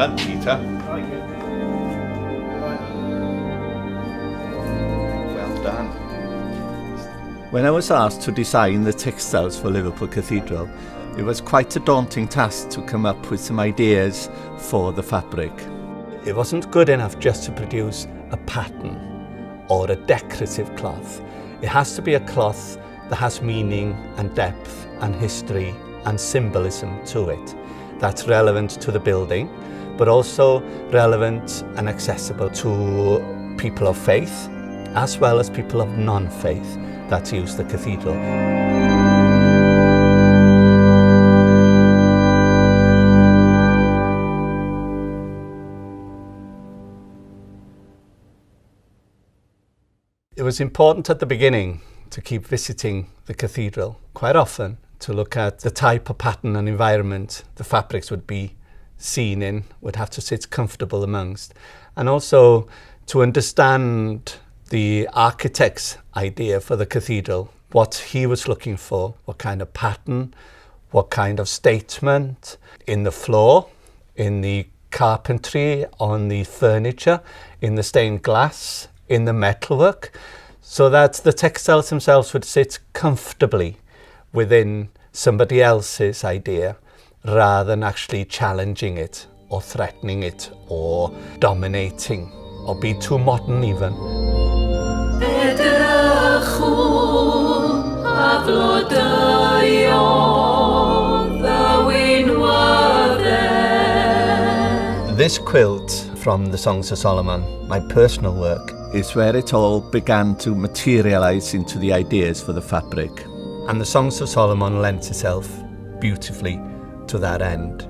done, Peter. Well done. When I was asked to design the textiles for Liverpool Cathedral, it was quite a daunting task to come up with some ideas for the fabric. It wasn't good enough just to produce a pattern or a decorative cloth. It has to be a cloth that has meaning and depth and history and symbolism to it. That's relevant to the building, but also relevant and accessible to people of faith, as well as people of non-faith that use the cathedral. It was important at the beginning to keep visiting the cathedral quite often to look at the type of pattern and environment the fabrics would be seen in, would have to sit comfortable amongst, and also to understand the architect's idea for the cathedral, what he was looking for, what kind of pattern, what kind of statement in the floor, in the carpentry, on the furniture, in the stained glass, in the metalwork, so that the textiles themselves would sit comfortably within somebody else's idea rather than actually challenging it or threatening it or dominating or be too modern even. This quilt from the Songs of Solomon, my personal work, is where it all began to materialize into the ideas for the fabric. And the Songs of Solomon lends itself beautifully to that end.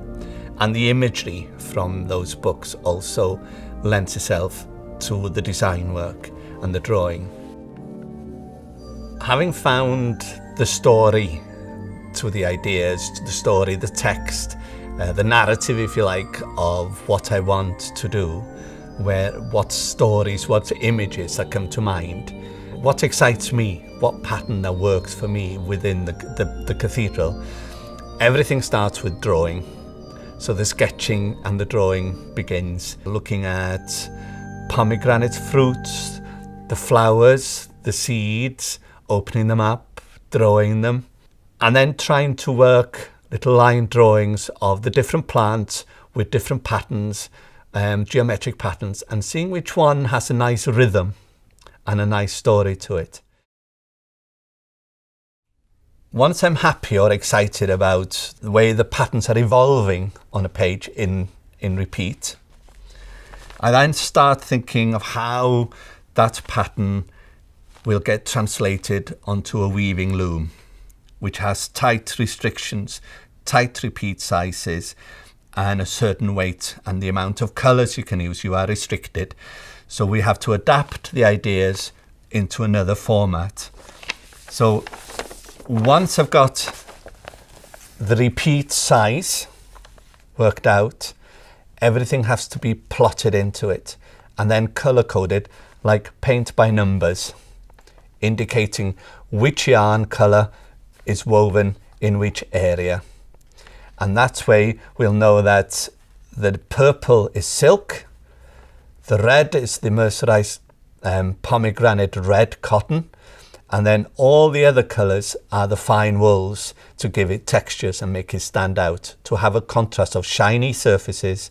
And the imagery from those books also lends itself to the design work and the drawing. Having found the story to the ideas, to the story, the text, the narrative, if you like, of what I want to do, what stories, what images that come to mind, what excites me, what pattern that works for me within the cathedral. Everything starts with drawing. So the sketching and the drawing begins looking at pomegranate fruits, the flowers, the seeds, opening them up, drawing them, and then trying to work little line drawings of the different plants with different patterns, geometric patterns, and seeing which one has a nice rhythm and a nice story to it. Once I'm happy or excited about the way the patterns are evolving on a page in repeat, I then start thinking of how that pattern will get translated onto a weaving loom, which has tight restrictions, tight repeat sizes, and a certain weight, and the amount of colours you can use, you are restricted. So we have to adapt the ideas into another format. So once I've got the repeat size worked out, everything has to be plotted into it and then colour coded like paint by numbers, indicating which yarn colour is woven in which area. And that way we'll know that the purple is silk, the red is the mercerized pomegranate red cotton, and then all the other colours are the fine wools to give it textures and make it stand out, to have a contrast of shiny surfaces,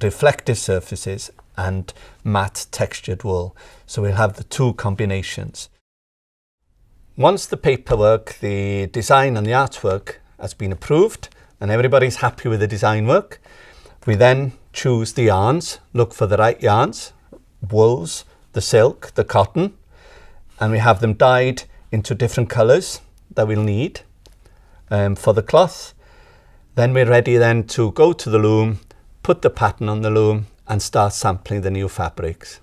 reflective surfaces, and matte textured wool. So we'll have the two combinations. Once the paperwork, the design and the artwork has been approved and everybody's happy with the design work, we then choose the yarns, look for the right yarns, wools, the silk, the cotton, and we have them dyed into different colours that we'll need for the cloth. Then we're ready then to go to the loom, put the pattern on the loom and start sampling the new fabrics.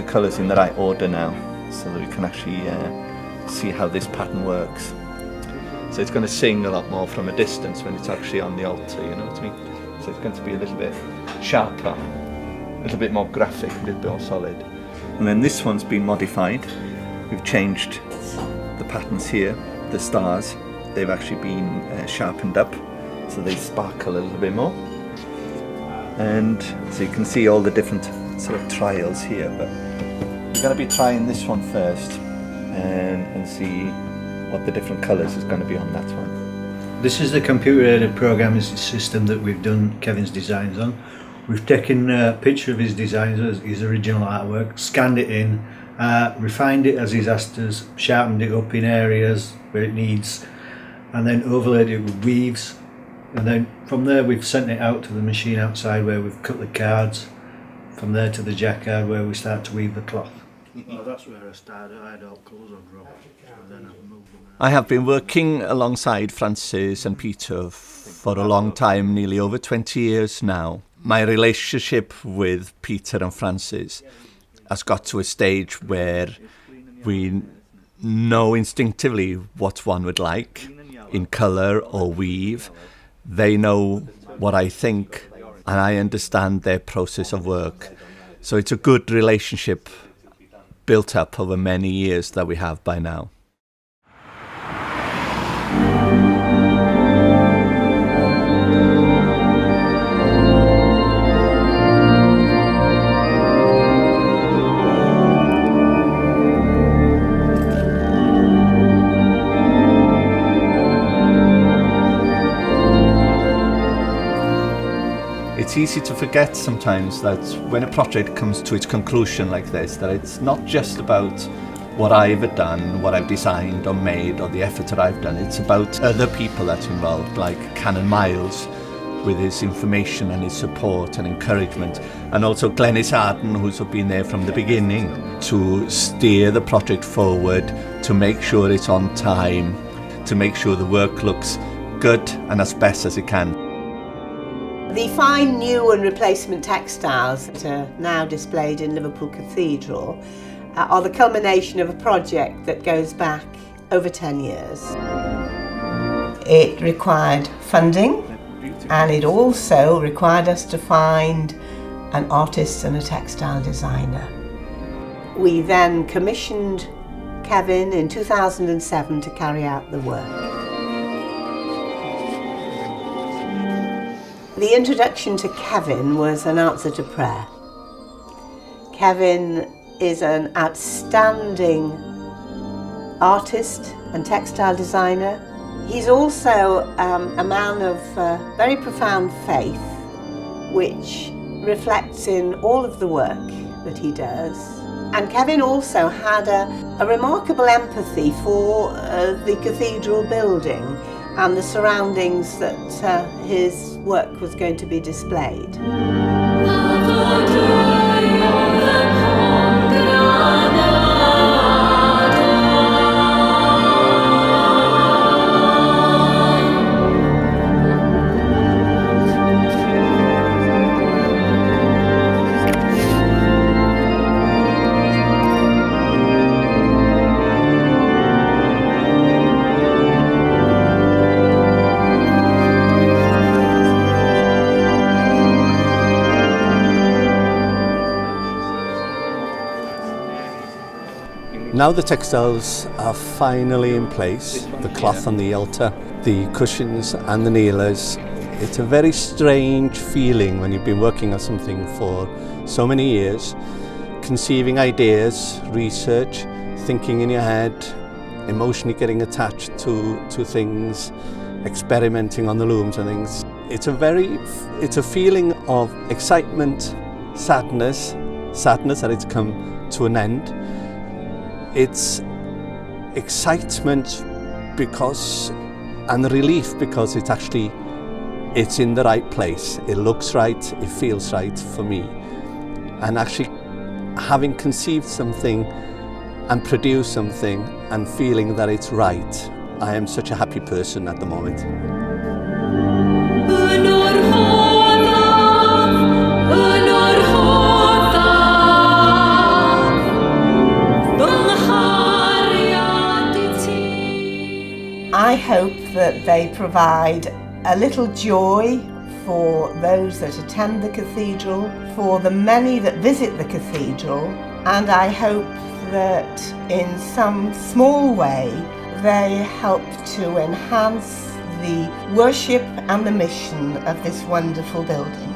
colours in the right order now, so that we can actually see how this pattern works. So it's going to sing a lot more from a distance when it's actually on the altar, you know what I mean? So it's going to be a little bit sharper, a little bit more graphic, a little bit more solid. And then this one's been modified. We've changed the patterns here, the stars. They've actually been sharpened up, so they sparkle a little bit more. And so you can see all the different sort of trials here, but we're going to be trying this one first and see what the different colours is going to be on that one. This is the computer-aided programming system that we've done Kevin's designs on. We've taken a picture of his designs, his original artwork, scanned it in, refined it as he's asked us, sharpened it up in areas where it needs, and then overlaid it with weaves. And then from there we've sent it out to the machine outside where we've cut the cards, from there to the jacquard where we start to weave the cloth. Well, that's where I started. I had all colours on rock, and then I've moved them out. I have been working alongside Francis and Peter for a long time, nearly over 20 years now. My relationship with Peter and Francis has got to a stage where we know instinctively what one would like in colour or weave. They know what I think and I understand their process of work. So it's a good relationship built up over many years that we have by now. It's easy to forget sometimes that when a project comes to its conclusion like this, that it's not just about what I've done, what I've designed or made, or the effort that I've done. It's about other people that's involved, like Canon Miles, with his information and his support and encouragement, and also Glenys Arden, who's been there from the beginning to steer the project forward, to make sure it's on time, to make sure the work looks good and as best as it can. The fine new and replacement textiles that are now displayed in Liverpool Cathedral are the culmination of a project that goes back over 10 years. It required funding, and it also required us to find an artist and a textile designer. We then commissioned Cefyn in 2007 to carry out the work. The introduction to Cefyn was an answer to prayer. Cefyn is an outstanding artist and textile designer. He's also a man of very profound faith, which reflects in all of the work that he does. And Cefyn also had a remarkable empathy for the cathedral building and the surroundings that his work was going to be displayed. Now the textiles are finally in place, the cloth on the altar, the cushions and the kneelers. It's a very strange feeling when you've been working on something for so many years, conceiving ideas, research, thinking in your head, emotionally getting attached to things, experimenting on the looms and things. It's a feeling of excitement, sadness that it's come to an end. It's excitement and relief because it's in the right place. It looks right, it feels right for me. And actually having conceived something and produced something and feeling that it's right, I am such a happy person at the moment. I hope that they provide a little joy for those that attend the cathedral, for the many that visit the cathedral, and I hope that in some small way they help to enhance the worship and the mission of this wonderful building.